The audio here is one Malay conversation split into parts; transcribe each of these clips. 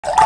Muhammad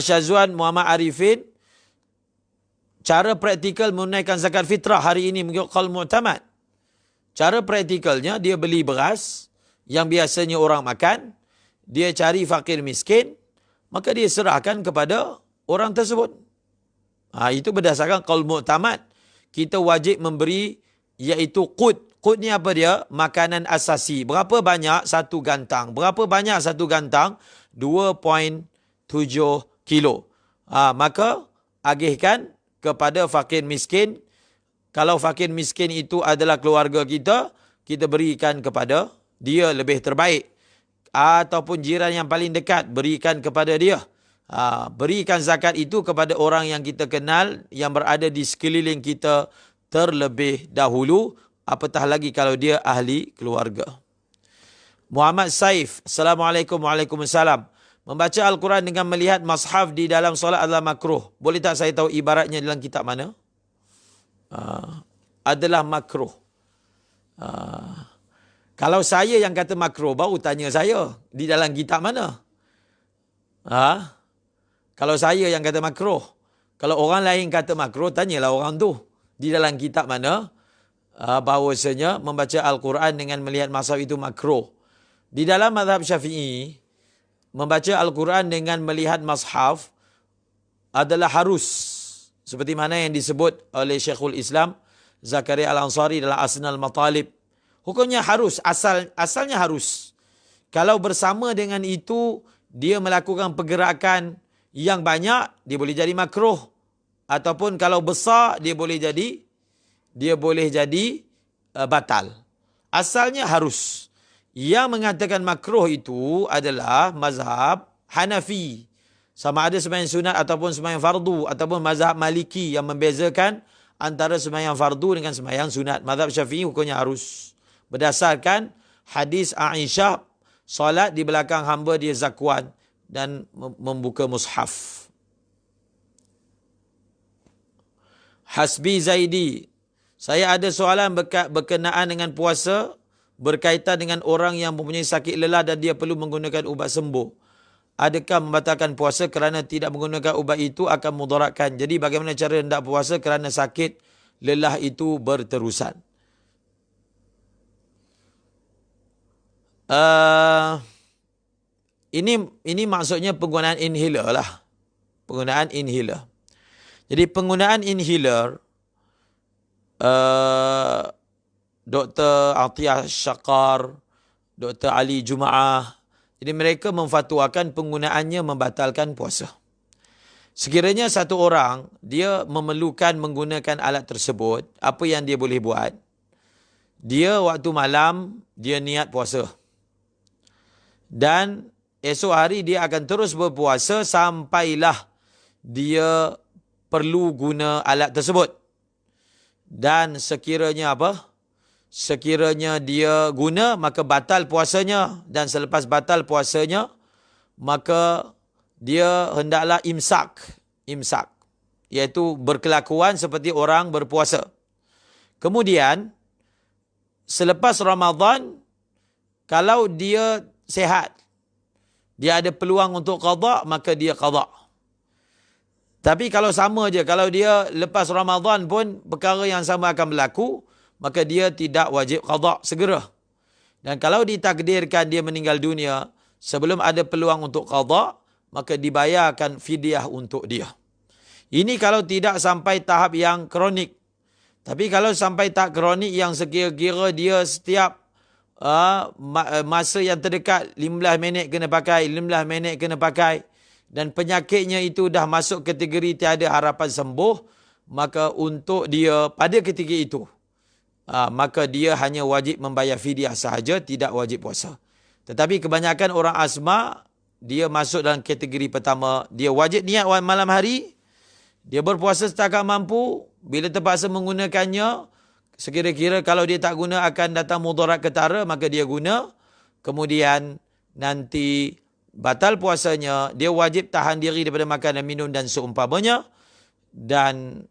Syazwan, Muhammad Arifin, cara praktikal menunaikan zakat fitrah hari ini mengikut qaul mu'tamad. Cara praktikalnya, dia beli beras yang biasanya orang makan, dia cari fakir miskin, maka dia serahkan kepada orang tersebut. Itu berdasarkan qaul mu'tamad. Kita wajib memberi iaitu qut. Qut ni apa dia? Makanan asasi. Berapa banyak satu gantang? Berapa banyak satu gantang? 2.7 kilo. Maka agihkan kepada fakir miskin. Kalau fakir miskin itu adalah keluarga kita, kita berikan kepada dia lebih terbaik. Ataupun jiran yang paling dekat, berikan kepada dia. Berikan zakat itu kepada orang yang kita kenal, yang berada di sekeliling kita terlebih dahulu. Apatah lagi kalau dia ahli keluarga. Muhammad Saif, Assalamualaikum. Waalaikumsalam. Membaca Al-Quran dengan melihat mushaf di dalam solat adalah makruh. Boleh tak saya tahu ibaratnya dalam kitab mana? Adalah makruh. Kalau saya yang kata makruh, baru tanya saya. Di dalam kitab mana? Kalau saya yang kata makruh. Kalau orang lain kata makruh, tanyalah orang tu. Di dalam kitab mana? Bahawasanya membaca Al-Quran dengan melihat mushaf itu makruh. Di dalam mazhab Syafi'i, membaca Al-Quran dengan melihat mushaf adalah harus. Seperti mana yang disebut oleh Syekhul Islam Zakaria Al-Ansari dalam Asnal Matalib. Hukumnya harus, asalnya harus. Kalau bersama dengan itu, dia melakukan pergerakan yang banyak, dia boleh jadi makruh. Ataupun kalau besar, dia boleh jadi batal. Asalnya harus. Yang mengatakan makruh itu adalah mazhab Hanafi. Sama ada sembahyang sunat ataupun sembahyang fardu. Ataupun mazhab Maliki yang membezakan antara sembahyang fardu dengan sembahyang sunat. Mazhab Syafi'i hukumnya harus. Berdasarkan hadis Aisyah, solat di belakang hamba dia zakwan dan membuka mushaf. Hasbi Zaidi, saya ada soalan berkenaan dengan puasa berkaitan dengan orang yang mempunyai sakit lelah dan dia perlu menggunakan ubat sembuh. Adakah membatalkan puasa kerana tidak menggunakan ubat itu akan mudaratkan? Jadi bagaimana cara hendak puasa kerana sakit lelah itu berterusan? Ini maksudnya penggunaan inhaler lah. Penggunaan inhaler. Jadi penggunaan inhaler, Dr. Atiyah Syakar, Dr. Ali Jumaah, jadi mereka memfatwakan penggunaannya membatalkan puasa. Sekiranya satu orang, dia memerlukan menggunakan alat tersebut, apa yang dia boleh buat? Dia waktu malam, dia niat puasa. Dan esok hari dia akan terus berpuasa sampailah dia perlu guna alat tersebut. Dan sekiranya apa? Sekiranya dia guna, maka batal puasanya. Dan selepas batal puasanya, maka dia hendaklah imsak. Imsak. Iaitu berkelakuan seperti orang berpuasa. Kemudian, selepas Ramadan, kalau dia sehat, dia ada peluang untuk qada, maka dia qada. Tapi kalau sama je, kalau dia lepas Ramadan pun perkara yang sama akan berlaku, maka dia tidak wajib qada segera. Dan kalau ditakdirkan dia meninggal dunia sebelum ada peluang untuk qada, maka dibayarkan fidyah untuk dia. Ini kalau tidak sampai tahap yang kronik. Tapi kalau sampai tahap kronik yang sekira-kira dia setiap masa yang terdekat 15 minit kena pakai, 15 minit kena pakai, dan penyakitnya itu dah masuk kategori tiada harapan sembuh, maka untuk dia pada ketika itu, maka dia hanya wajib membayar fidyah sahaja, tidak wajib puasa. Tetapi kebanyakan orang asma, dia masuk dalam kategori pertama, dia wajib niat malam hari, dia berpuasa setakat mampu, bila terpaksa menggunakannya, sekira-kira kalau dia tak guna akan datang mudarat ketara, maka dia guna. Kemudian nanti batal puasanya, dia wajib tahan diri daripada makan dan minum dan seumpamanya. Dan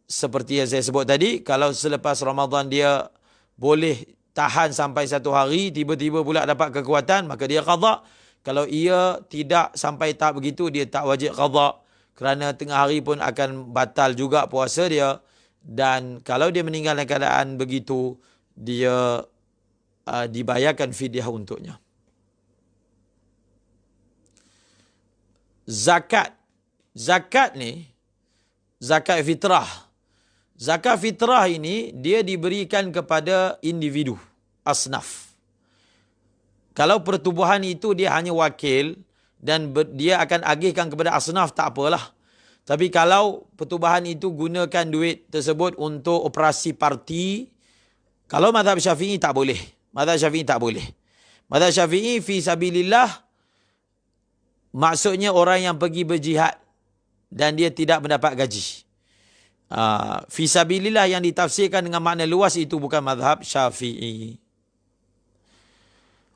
seperti yang saya sebut tadi, kalau selepas Ramadan dia boleh tahan sampai 1 hari, tiba-tiba pula dapat kekuatan, maka dia qada. Kalau ia tidak sampai tahap begitu, dia tak wajib qada. Kerana tengah hari pun akan batal juga puasa dia. Dan kalau dia meninggal dalam keadaan begitu, dia dibayarkan fidyah untuknya. Zakat. Zakat ni, zakat fitrah. Zakat fitrah ini dia diberikan kepada individu, asnaf. Kalau pertubuhan itu dia hanya wakil dan dia akan agihkan kepada asnaf, tak apalah. Tapi kalau pertubuhan itu gunakan duit tersebut untuk operasi parti, kalau mazhab Syafi'i tak boleh. Mazhab Syafi'i tak boleh. Mazhab Syafi'i fi sabilillah maksudnya orang yang pergi berjihad dan dia tidak mendapat gaji. Fisabilillah yang ditafsirkan dengan makna luas itu bukan mazhab Syafi'i.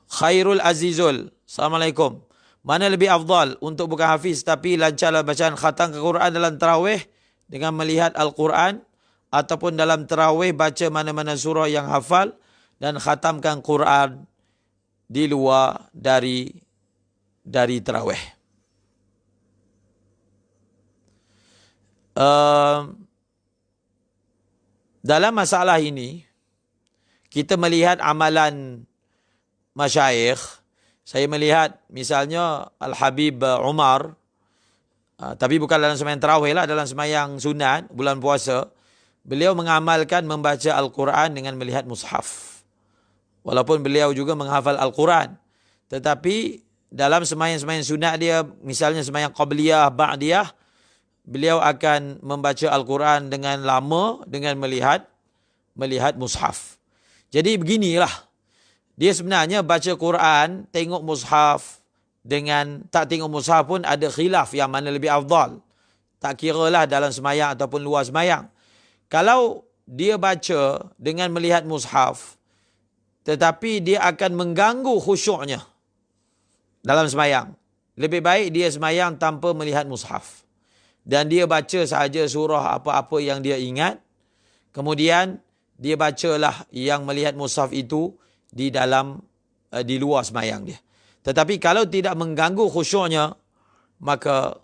Khairul Azizul. Assalamualaikum. Mana lebih afdal untuk bukan hafiz tapi lancarlah bacaan khatam Al-Quran dalam tarawih dengan melihat Al-Quran, ataupun dalam tarawih baca mana-mana surah yang hafal dan khatamkan Quran di luar dari tarawih. Dalam masalah ini, kita melihat amalan masyayikh. Saya melihat misalnya Al-Habib Umar, tapi bukan dalam sembahyang tarawih lah, dalam sembahyang sunat, bulan puasa, beliau mengamalkan membaca Al-Quran dengan melihat mushaf. Walaupun beliau juga menghafal Al-Quran. Tetapi dalam sembahyang-sembahyang sunat dia, misalnya sembahyang qabliyah, ba'diyah, beliau akan membaca Al-Quran dengan lama dengan melihat mushaf. Jadi beginilah. Dia sebenarnya baca Quran, tengok mushaf dengan tak tengok mushaf pun ada khilaf yang mana lebih afdal. Tak kiralah dalam semayang ataupun luar semayang. Kalau dia baca dengan melihat mushaf, tetapi dia akan mengganggu khusyuknya dalam semayang, lebih baik dia semayang tanpa melihat mushaf. Dan dia baca sahaja surah apa-apa yang dia ingat. Kemudian dia bacalah yang melihat mushaf itu di luar semayang dia. Tetapi kalau tidak mengganggu khusyuknya, maka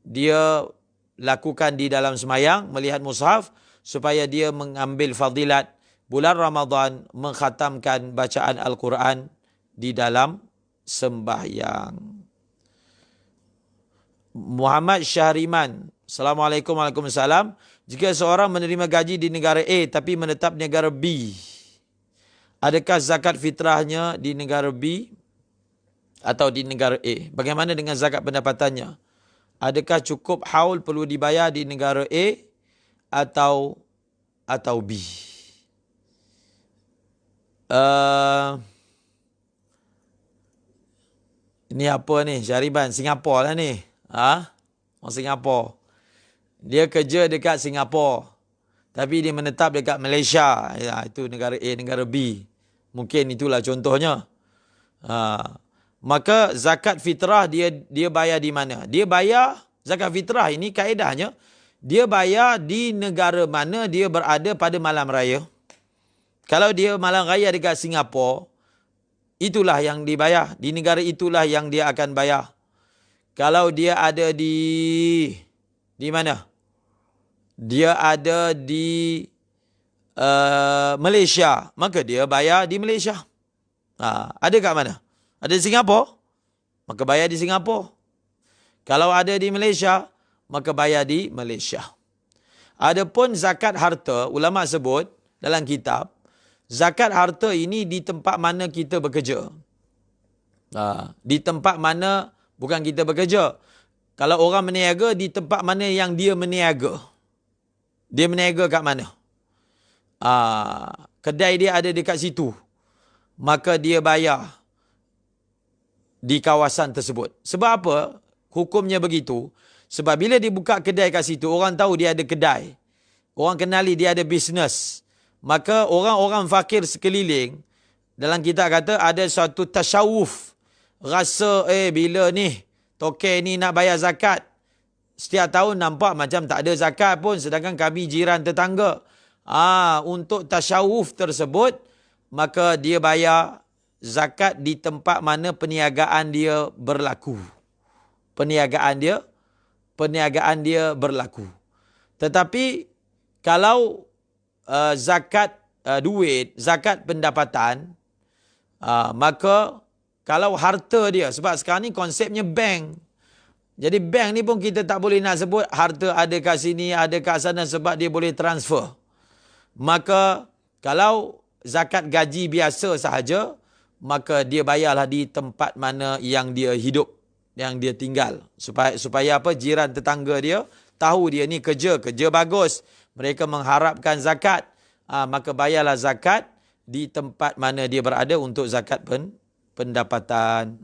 dia lakukan di dalam semayang, melihat mushaf, supaya dia mengambil fadilat bulan Ramadan, mengkhatamkan bacaan Al-Quran di dalam sembahyang. Muhammad Syahriman. Assalamualaikum warahmatullahi wabarakatuh. Jika seorang menerima gaji di negara A tapi menetap di negara B, adakah zakat fitrahnya di negara B atau di negara A? Bagaimana dengan zakat pendapatannya? Adakah cukup haul perlu dibayar di negara A atau B? Ini apa ni? Syahriban, Singapura lah ni. Orang Singapura. Dia kerja dekat Singapura, tapi dia menetap dekat Malaysia. Ya, itu negara A, negara B. Mungkin itulah contohnya. Maka zakat fitrah dia bayar di mana? Dia bayar zakat fitrah ini kaedahnya, dia bayar di negara mana dia berada pada malam raya. Kalau dia malam raya dekat Singapura, itulah yang dibayar. Di negara itulah yang dia akan bayar. Kalau dia ada di mana? Dia ada di Malaysia, maka dia bayar di Malaysia. Ada kat mana? Ada di Singapura, maka bayar di Singapura. Kalau ada di Malaysia, maka bayar di Malaysia. Adapun zakat harta, ulama sebut dalam kitab, zakat harta ini di tempat mana kita bekerja. Di tempat mana bukan kita bekerja. Kalau orang meniaga, di tempat mana yang dia meniaga. Dia meniaga kat mana? Kedai dia ada dekat situ, maka dia bayar di kawasan tersebut. Sebab apa hukumnya begitu? Sebab bila dia buka kedai kat situ, orang tahu dia ada kedai, orang kenali dia ada bisnes, maka orang-orang fakir sekeliling, dalam kitab kata ada suatu tasyawuf, rasa bila ni tokek ni nak bayar zakat, setiap tahun nampak macam tak ada zakat pun sedangkan kami jiran tetangga. Untuk tasyawuf tersebut, maka dia bayar zakat di tempat mana perniagaan dia berlaku. Perniagaan dia berlaku. Tetapi kalau zakat duit, zakat pendapatan, maka kalau harta dia, sebab sekarang ni konsepnya bank. Jadi bank ni pun kita tak boleh nak sebut harta ada kat sini, ada kat sana sebab dia boleh transfer. Maka kalau zakat gaji biasa sahaja, maka dia bayarlah di tempat mana yang dia hidup, yang dia tinggal. Supaya apa? Jiran tetangga dia tahu dia ni kerja bagus. Mereka mengharapkan zakat. Maka bayarlah zakat di tempat mana dia berada untuk zakat pendapatan.